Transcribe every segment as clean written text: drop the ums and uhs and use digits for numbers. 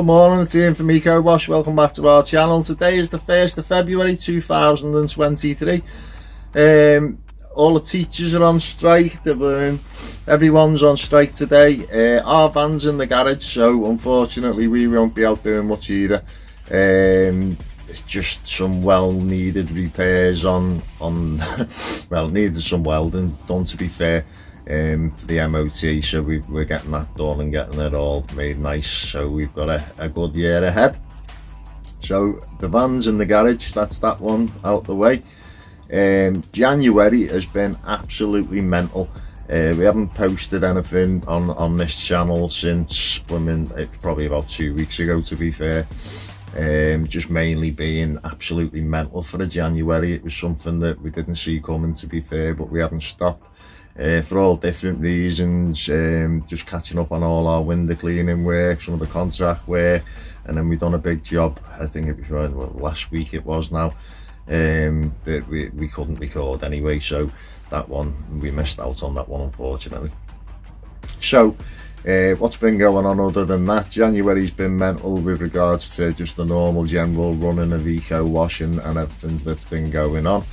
Good morning, it's Ian from Ecowash. Welcome back to our channel. Today is the 1st of February 2023. All the teachers are on strike. Everyone's on strike today. Our van's in the garage, so unfortunately we won't be out doing much either. It's just some well-needed repairs on well, needed some welding done, to be fair, for the MOT, so we're getting that done and getting it all made nice, so we've got a good year ahead. So the van's in the garage, that's that one out the way. January has been absolutely mental. We haven't posted anything on this channel since, it's probably about 2 weeks ago, to be fair. Just mainly being absolutely mental for a January. It was something that we didn't see coming, to be fair, but we haven't stopped for all different reasons. Just catching up on all our window cleaning work, some of the contract work, and then we've done a big job, I think it was last week it was now, that we couldn't record anyway, so that one, we missed out on that one, unfortunately. So what's been going on other than that? January's been mental with regards to just the normal general running of Ecowash and everything that's been going on.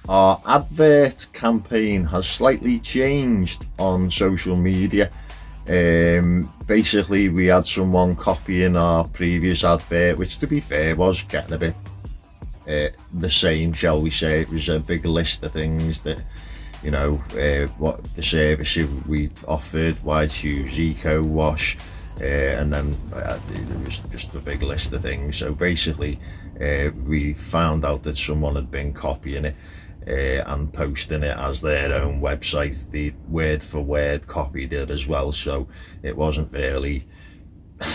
Our advert campaign has slightly changed on social media. Basically we had someone copying our previous advert, which, to be fair, was getting a bit the same, shall we say. It was a big list of things that, you know, what the service we offered, why choose Ecowash, and then there was just a big list of things. So basically we found out that someone had been copying it and posting it as their own website. The word for word copied it as well, so it wasn't really,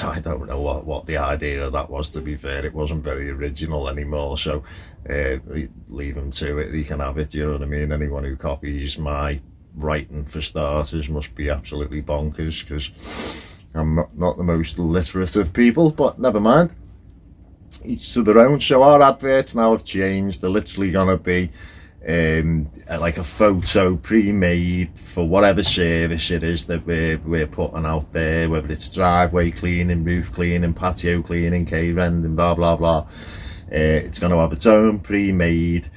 I don't know what the idea of that was, to be fair. It wasn't very original anymore, so leave them to it. They can have it, you know what I mean? Anyone who copies my writing, for starters, must be absolutely bonkers, because I'm not the most literate of people, but never mind. Each to their own. So our adverts now have changed. They're literally gonna be like a photo pre-made for whatever service it is that we're putting out there, whether it's driveway cleaning, roof cleaning, patio cleaning, K-rending, blah blah blah. It's going to have its own pre-made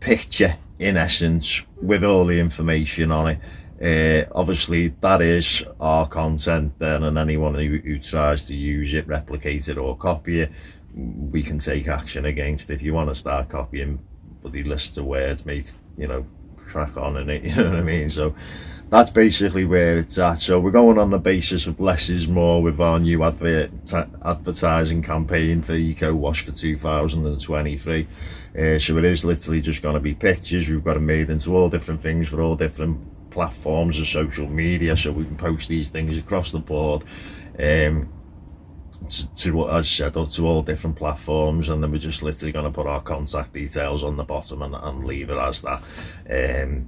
picture, in essence, with all the information on it. Obviously that is our content then, and anyone who tries to use it, replicate it or copy it, we can take action against. If you want to start copying bloody lists of words, mate, you know, crack on in it, you know what I mean? So that's basically where it's at. So we're going on the basis of less is more with our new advertising campaign for Ecowash for 2023. So it is literally just going to be pictures. We've got them made into all different things for all different platforms of social media, so we can post these things across the board, to, as I said, to all different platforms, and then we're just literally going to put our contact details on the bottom and leave it as that.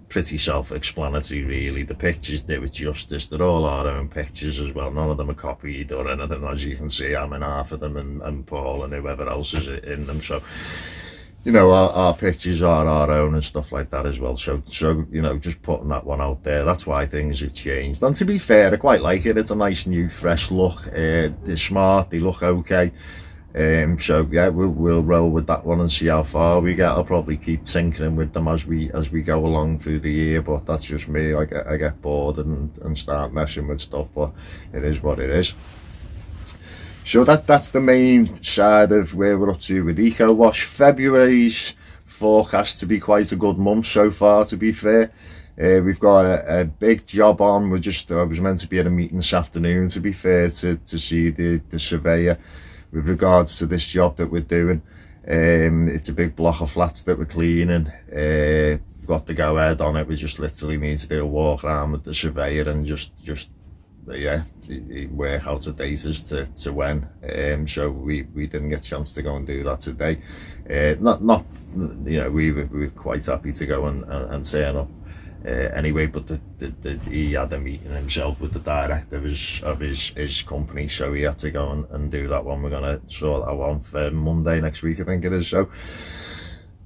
Pretty self-explanatory, really. The pictures do it justice. They're all our own pictures as well. None of them are copied or anything. As you can see, I'm in half of them, and Paul and whoever else is in them. So, you know, our pictures are our own and stuff like that as well. So you know, just putting that one out there. That's why things have changed. And to be fair, I quite like it. It's a nice new fresh look. They're smart, they look okay. So yeah, we'll roll with that one and see how far we get. I'll probably keep tinkering with them as we go along through the year, but that's just me. I get bored and start messing with stuff, but it is what it is. So that's the main side of where we're up to with Ecowash. February's forecast to be quite a good month so far, to be fair. We've got a big job on. I was meant to be at a meeting this afternoon, to be fair, to see the surveyor with regards to this job that we're doing. It's a big block of flats that we're cleaning. We've got the go ahead on it. We just literally need to do a walk around with the surveyor and just yeah, work out a date as to when. So we didn't get a chance to go and do that today. Not you know, we were quite happy to go and turn up anyway, but he had a meeting himself with the director of his company, so he had to go and do that one. We're gonna sort that one for Monday next week, I think it is. So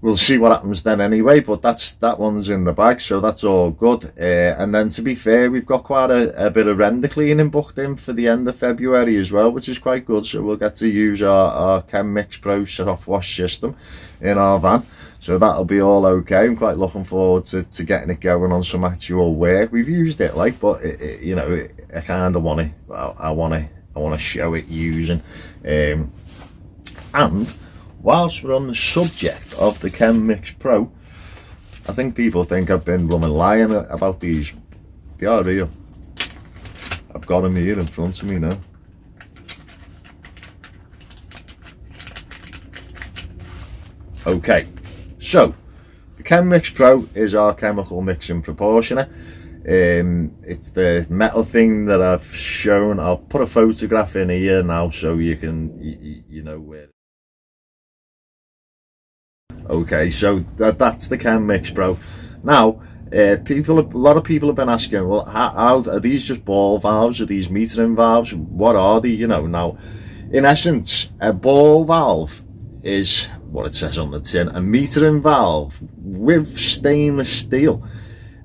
we'll see what happens then anyway, but that one's in the bag, so that's all good. And then to be fair, we've got quite a bit of render cleaning booked in for the end of February as well, which is quite good. So we'll get to use our Chem Mix Pro softwash system in our van, so that'll be all okay. I'm quite looking forward to getting it going on some actual work. We've used it like, but you know, I kind of want to, I want to show it using. And whilst we're on the subject of the Chem Mix Pro, I think people think I've been lying about these. They are real. I've got them here in front of me now. Okay, so the Chem Mix Pro is our chemical mixing proportioner. It's the metal thing that I've shown. I'll put a photograph in here now so you can, you know where. Okay, so that's the Chem Mix Pro. Now, a lot of people have been asking, well, how are these just ball valves? Are these metering valves? What are they? You know, now, in essence, a ball valve is what it says on the tin. A metering valve with stainless steel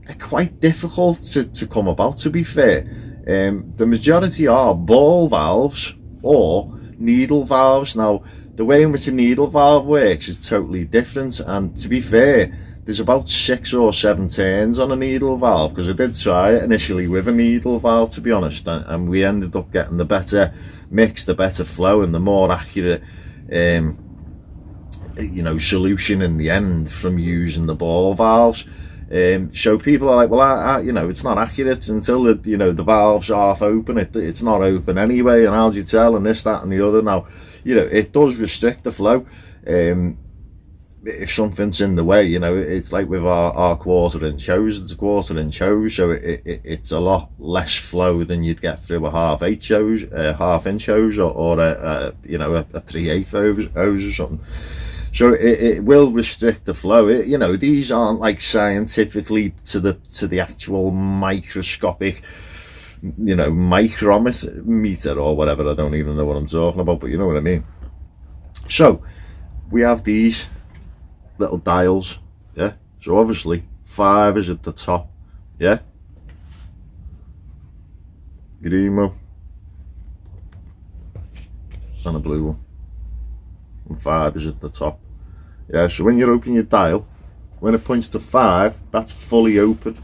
are quite difficult to come about, to be fair. The majority are ball valves or needle valves. Now, the way in which a needle valve works is totally different, and to be fair, there's about 6 or 7 turns on a needle valve, because I did try it initially with a needle valve, to be honest, and we ended up getting the better mix, the better flow, and the more accurate you know, solution in the end from using the ball valves. So people are like, well, you know, it's not accurate until you know, the valve's half open. It's not open anyway, and how do you tell, and this, that, and the other. Now, you know, it does restrict the flow if something's in the way. You know, it's like with our 1/4 inch hose. It's a 1/4 inch hose, so it's a lot less flow than you'd get through a 1/2 inch hose, or a you know, a 3/8 hose or something. So it will restrict the flow. You know, these aren't like scientifically to the actual microscopic, you know, micrometer or whatever. I don't even know what I'm talking about, but you know what I mean. So we have these little dials, yeah. So obviously 5 is at the top, yeah. Green one and a blue one. And 5 is at the top, yeah. So when you open your dial, when it points to 5, that's fully open,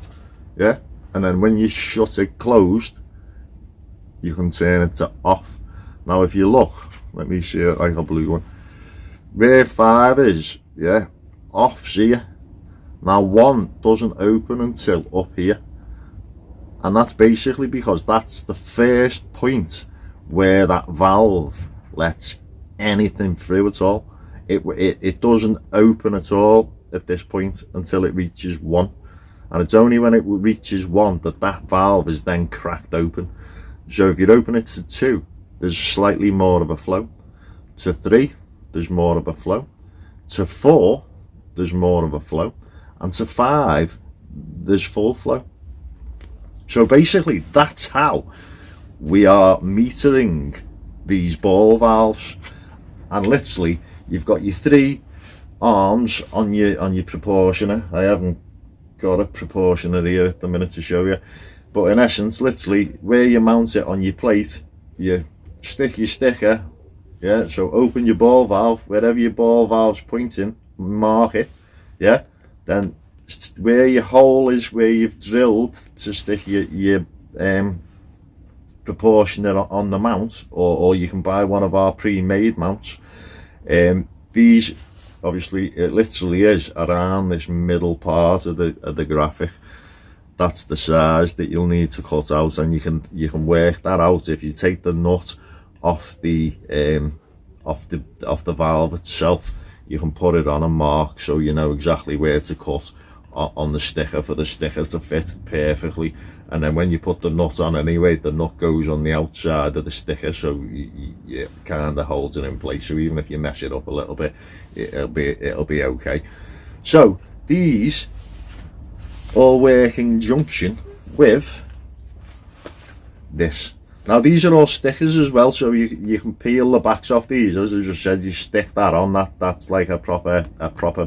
yeah. And then when you shut it closed, you can turn it to off. Now if you look, let me see it like a blue one, where 5 is, yeah, off's here. Now 1 doesn't open until up here, and that's basically because that's the first point where that valve lets anything through at all. It doesn't open at all at this point until it reaches 1, and it's only when it reaches 1 that valve is then cracked open. So if you open it to 2, there's slightly more of a flow. To 3, there's more of a flow. To 4, there's more of a flow, and to 5, there's full flow. So basically that's how we are metering these ball valves. And literally, you've got your 3 arms on your proportioner. I haven't got a proportioner here at the minute to show you, but in essence, literally, where you mount it on your plate, you stick your sticker, yeah. So open your ball valve, wherever your ball valve's pointing, mark it, yeah. Then where your hole is, where you've drilled to stick your proportioner on the mount, or you can buy one of our pre-made mounts. These obviously, it literally is around this middle part of the graphic. That's the size that you'll need to cut out, and you can work that out if you take the nut off the valve itself. You can put it on a mark so you know exactly where to cut on the sticker for the sticker to fit perfectly. And then when you put the nut on anyway, the nut goes on the outside of the sticker, so you kind of holds it in place. So even if you mess it up a little bit, it'll be okay. So these all work in junction with this. Now these are all stickers as well, so you can peel the backs off these. As I just said, you stick that on. That's like a proper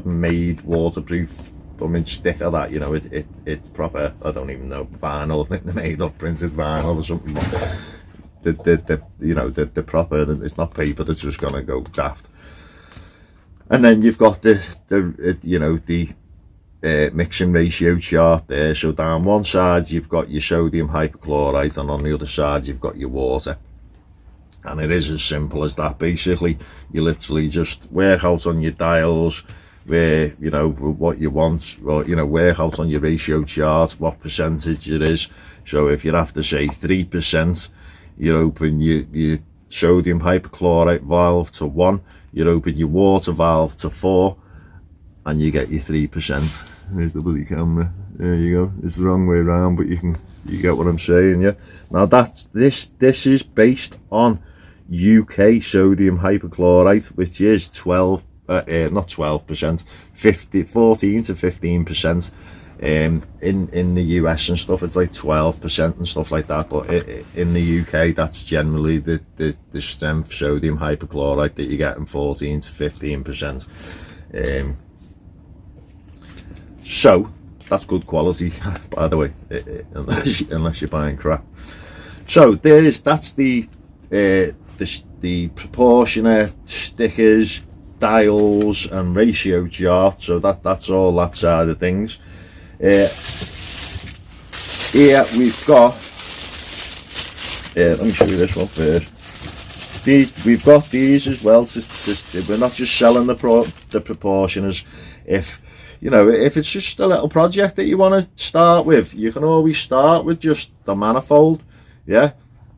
made waterproof sticker. That, you know, it's proper. I don't even know, vinyl. I think they're made up printed vinyl or something. The proper. It's not paper that's just gonna go daft. And then you've got the mixing ratio chart there. So down one side you've got your sodium hypochlorite, and on the other side you've got your water. And it is as simple as that. Basically, you literally just work out on your dials where, you know, what you want, or, you know, work out on your ratio chart what percentage it is. So if you have to say 3%, you open your sodium hypochlorite valve to 1, you open your water valve to 4, and you get your 3%. There's the bloody camera. There you go. It's the wrong way around, but you get what I'm saying, yeah. Now this is based on UK sodium hypochlorite, which is 12, not 12%, 14 to 15%. In the US and stuff, it's like 12% and stuff like that. But in the UK, that's generally the strength sodium hypochlorite that you get in 14 to 15%. So that's good quality, by the way, unless you're buying crap. So that's the proportionate stickers, dials, and ratio chart. So that's all that side of things. Here we've got. Let me show you this one first. We've got these as well. We're not just selling the proportioners. If it's just a little project that you want to start with, you can always start with just the manifold, yeah,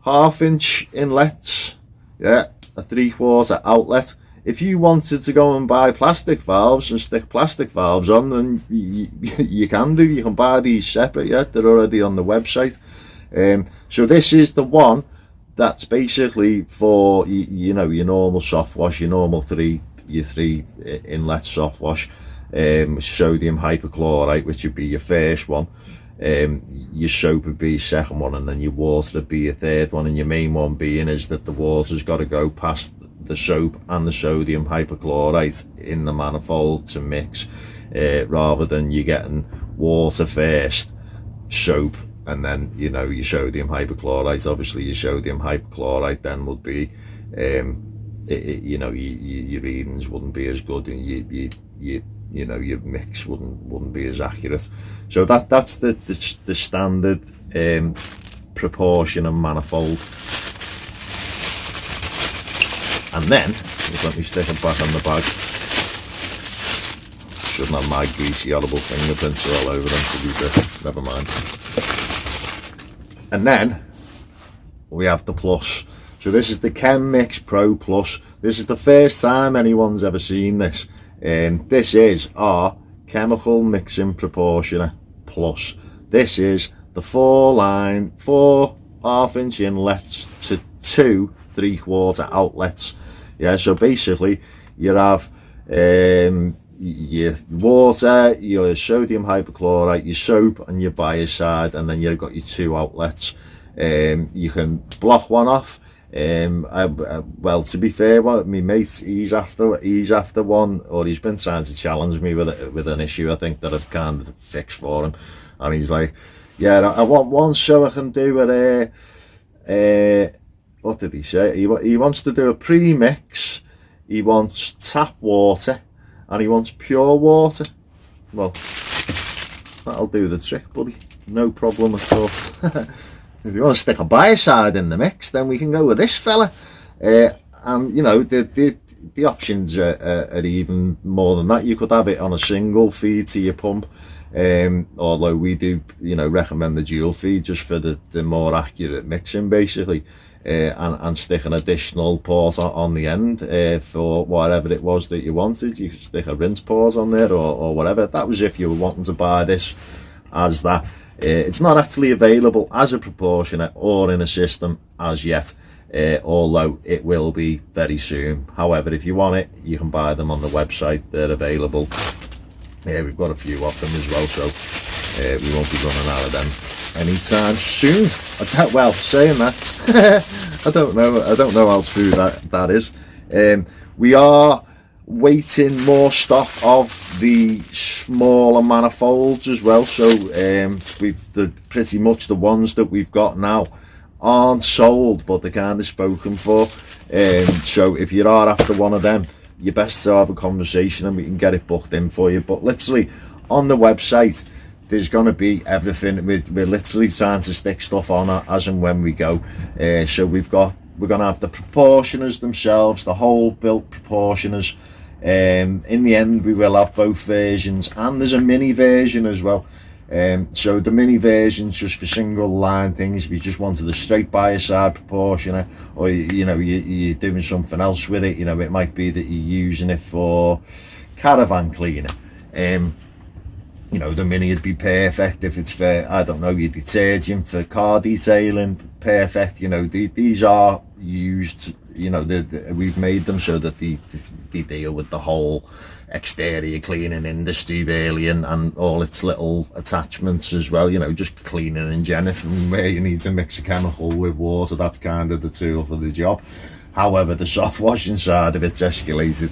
1/2 inch inlets, yeah, a 3/4 outlet. If you wanted to go and buy plastic valves and stick plastic valves on, then you can do. You can buy these separate, yeah, they're already on the website. So this is the one that's basically for, you know, your normal soft wash, your normal three inlet soft wash. Sodium hypochlorite, which would be your first one, your soap would be your second one, and then your water would be your third one. And your main one being is that the water's got to go past the soap and the sodium hypochlorite in the manifold to mix, rather than you getting water first, soap, and then, you know, your sodium hypochlorite. Obviously your sodium hypochlorite then would be, you know, your readings wouldn't be as good, and you know, your mix wouldn't be as accurate. So that's the standard proportion and manifold. And then just let me stick it back on the bag. Shouldn't have my greasy horrible fingerprints all over them, to be fair. Never mind. And then we have the plus. So this is the Chem Mix Pro Plus. This is the first time anyone's ever seen this. This is our chemical mixing proportioner plus. This is the 4 1/2 inch inlets to 2 3/4 outlets. Yeah, so basically you have your water, your sodium hypochlorite, your soap, and your biocide, and then you've got your 2 outlets. You can block one off. Well, to be fair, my mate, he's after one, or he's been trying to challenge me with an issue I think that I've kind of fixed for him, and he's like, yeah, I want one so I can do it. What did he say? He wants to do a pre-mix, he wants tap water, and he wants pure water. Well, that'll do the trick, buddy, no problem at all. If you want to stick a biocide in the mix, then we can go with this fella. And you know, the options are even more than that. You could have it on a single feed to your pump, although we do, you know, recommend the dual feed just for the more accurate mixing, basically, and stick an additional port on the end for whatever it was that you wanted. You could stick a rinse port on there or whatever. That was if you were wanting to buy this as that. It's not actually available as a proportionate or in a system as yet, although it will be very soon. However, if you want it, you can buy them on the website. They're available. We've got a few of them as well, so we won't be running out of them anytime soon. Well, saying that, I don't know how true that is. We are waiting more stock of the smaller manifolds as well, so pretty much the ones that we've got now aren't sold, but they're kind of spoken for. So if you are after one of them, you're best to have a conversation and we can get it booked in for you. But literally on the website there's going to be everything. We're literally trying to stick stuff on as and when we go. So we're going to have the proportioners themselves, the whole built proportioners. In the end we will have both versions, and there's a mini version as well. So the mini version's just for single line things. If you just wanted a straight by side proportioner, or you're doing something else with it, it might be that you're using it for caravan cleaner. The mini would be perfect if it's for, I don't know, your detergent, for car detailing, perfect. These are used, we've made them so that they deal with the whole exterior cleaning industry really, and all its little attachments as well, just cleaning in general, from where you need to mix a chemical with water. That's kind of the tool for the job. However, the soft washing side of it's escalated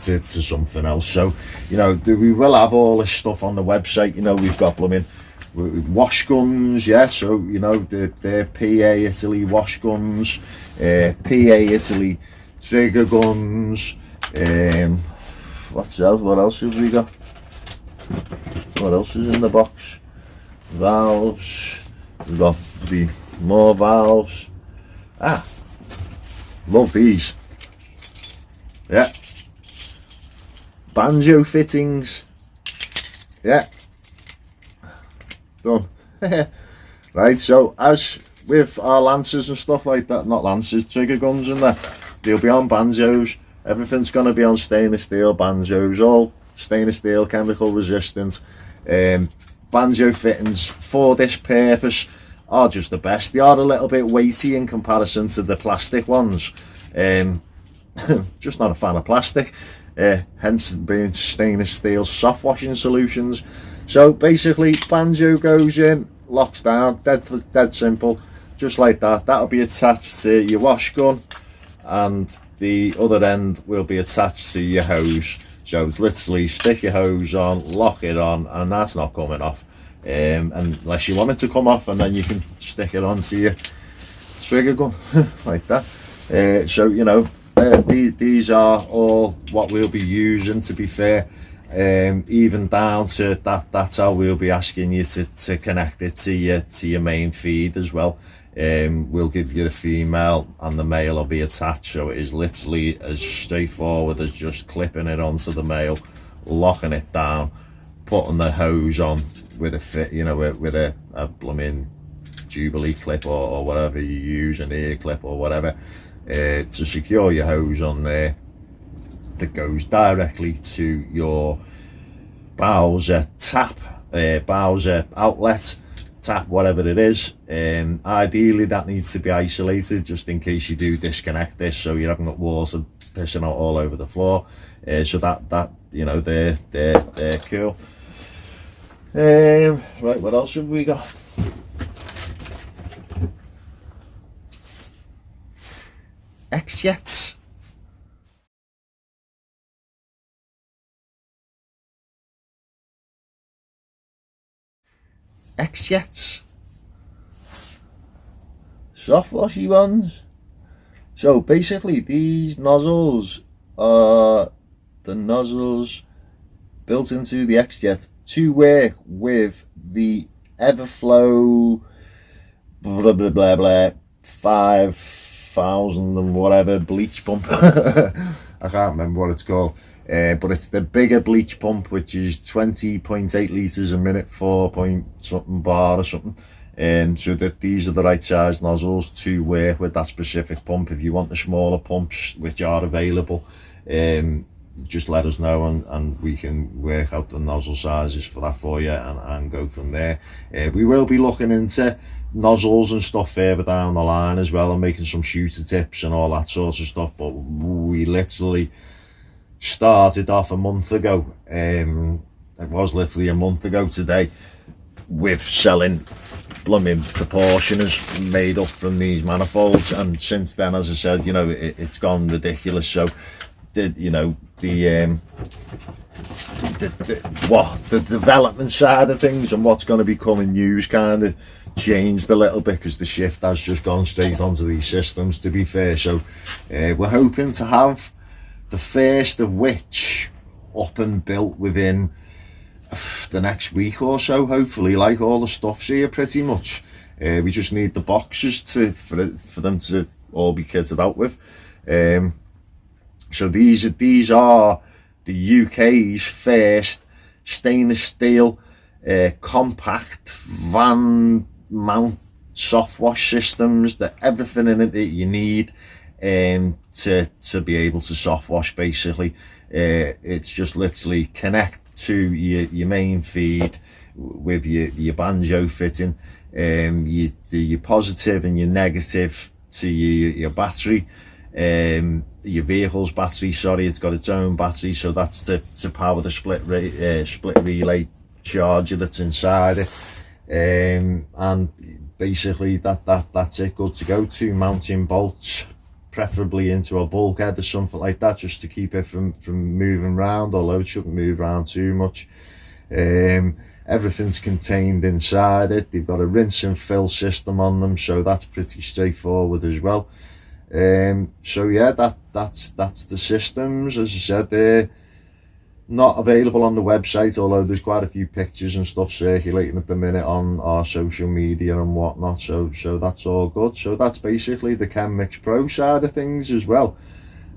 to something else. So we will have all this stuff on the website. We've got blooming wash guns, so the PA Italy wash guns, PA Italy trigger guns. What else have we got? What else is in the box? Valves. We've got more valves. Love these. Yeah. Banjo fittings. Yeah. Done. Right, so as with our lancers and stuff like that, not lancers, trigger guns and that, they'll be on banjos. Everything's going to be on stainless steel banjos, all stainless steel, chemical resistant. Banjo fittings for this purpose are just the best. They are a little bit weighty in comparison to the plastic ones. Just not a fan of plastic. Hence being stainless steel soft washing solutions. So basically banjo goes in, locks down, dead simple, just like that. That'll be attached to your wash gun, and the other end will be attached to your hose. So it's literally stick your hose on, lock it on, and that's not coming off, unless you want it to come off, and then you can stick it onto your trigger gun like that. So these are all what we'll be using, to be fair. Even down to that's how we'll be asking you to connect it to your main feed as well. We'll give you the female and the male will be attached, so it is literally as straightforward as just clipping it onto the male, locking it down, putting the hose on with a fit, with a blooming Jubilee clip or whatever you use, an ear clip or whatever, to secure your hose on there. That goes directly to your Bowser tap, Bowser outlet tap, whatever it is. Ideally that needs to be isolated, just in case you do disconnect this, so you haven't got water pissing out all over the floor. So that they're cool. Right, what else have we got? X-Jets. X-Jets. Soft washy ones. So basically these nozzles are the nozzles built into the X-Jet to work with the Everflow blah blah blah blah 5,000 and whatever bleach pump. I can't remember what it's called, but it's the bigger bleach pump, which is 20.8 litres a minute, 4 point something bar or something. So that these are the right size nozzles to work with that specific pump. If you want the smaller pumps, which are available, just let us know, and we can work out the nozzle sizes for that for you, and go from there. We will be looking into nozzles and stuff further down the line as well, and making some shooter tips and all that sort of stuff, but we literally started off a month ago. It was literally a month ago today with selling blooming proportioners made up from these manifolds, and since then, as I said, you know, it's gone ridiculous. So the development side of things and what's going to be coming news kind of changed a little bit, because the shift has just gone straight onto these systems, to be fair. So we're hoping to have the first of which up and built within the next week or so, hopefully. Like, all the stuff's here pretty much. We just need the boxes for them to all be kitted out with. So these are the UK's first stainless steel compact van mount softwash systems, that everything in it that you need to be able to softwash, basically. It's just literally connect to your main feed with your banjo fitting. You do your positive and your negative to your battery, your vehicle's battery, sorry, it's got its own battery, so that's to power the split relay charger that's inside it. And basically that's it, good to go. 2 mounting bolts, preferably into a bulkhead or something like that, just to keep it from moving around, although it shouldn't move around too much. Everything's contained inside it. They've got a rinse and fill system on them, so that's pretty straightforward as well. So yeah, that's the systems. As I said, they're not available on the website, although there's quite a few pictures and stuff circulating at the minute on our social media and whatnot, so that's all good. So that's basically the Chem Mix Pro side of things as well.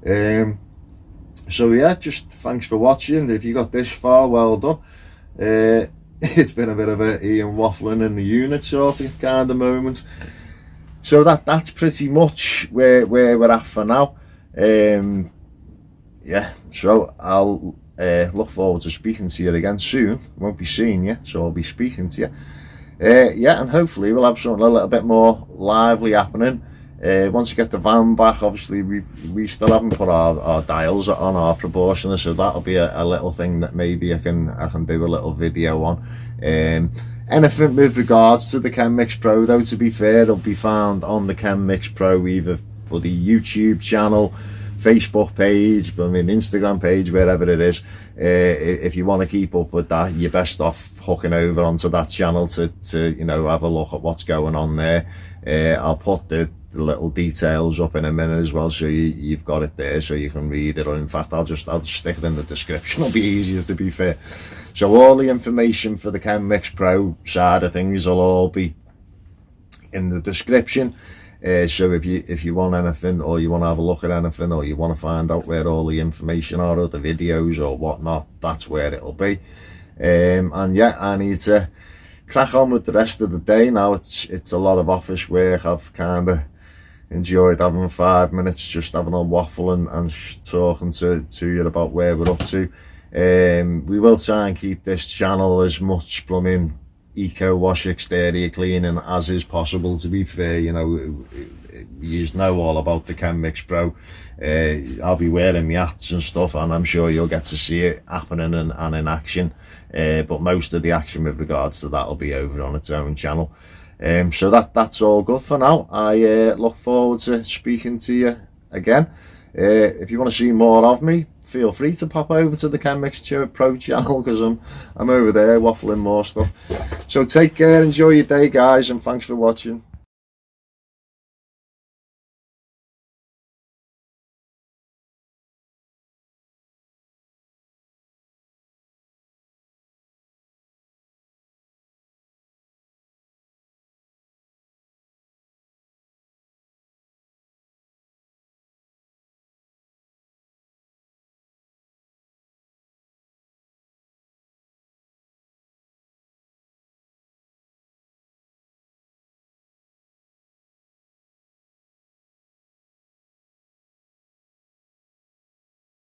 So yeah, just thanks for watching. If you got this far, well done. It's been a bit of a Ian waffling in the unit sort of kind of moment. So that's pretty much where we're at for now. Yeah, so I'll look forward to speaking to you again soon. Won't be seeing you, so I'll be speaking to you. Yeah, and hopefully we'll have something a little bit more lively happening. Once you get the van back, obviously we still haven't put our dials on our proportioner, so that'll be a little thing that maybe I can do a little video on. Anything with regards to the Chem Mix Pro, though, to be fair, it'll be found on the Chem Mix Pro, either for the YouTube channel, Facebook page, Instagram page, wherever it is. If you want to keep up with that, you're best off hooking over onto that channel to you know, have a look at what's going on there. I'll put the little details up in a minute as well, so you've got it there so you can read it, or in fact I'll just stick it in the description. It'll be easier, to be fair. So all the information for the Chem Mix Pro side of things will all be in the description. So if you want anything, or you want to have a look at anything, or you want to find out where all the information are, or the videos or whatnot, that's where it'll be. And yeah, I need to crack on with the rest of the day now. It's a lot of office work. I've kind of enjoyed having 5 minutes just having a waffle and talking to you about where we're up to. We will try and keep this channel as much plumbing, Ecowash exterior cleaning as is possible, to be fair. You know, you know all about the Chem Mix Pro. I'll be wearing my hats and stuff, and I'm sure you'll get to see it happening and in action. But most of the action with regards to that will be over on its own channel. So that's all good for now. I look forward to speaking to you again. If you want to see more of me, feel free to pop over to the Chem Mix Pro channel, because I'm over there waffling more stuff. So take care, enjoy your day, guys, and thanks for watching.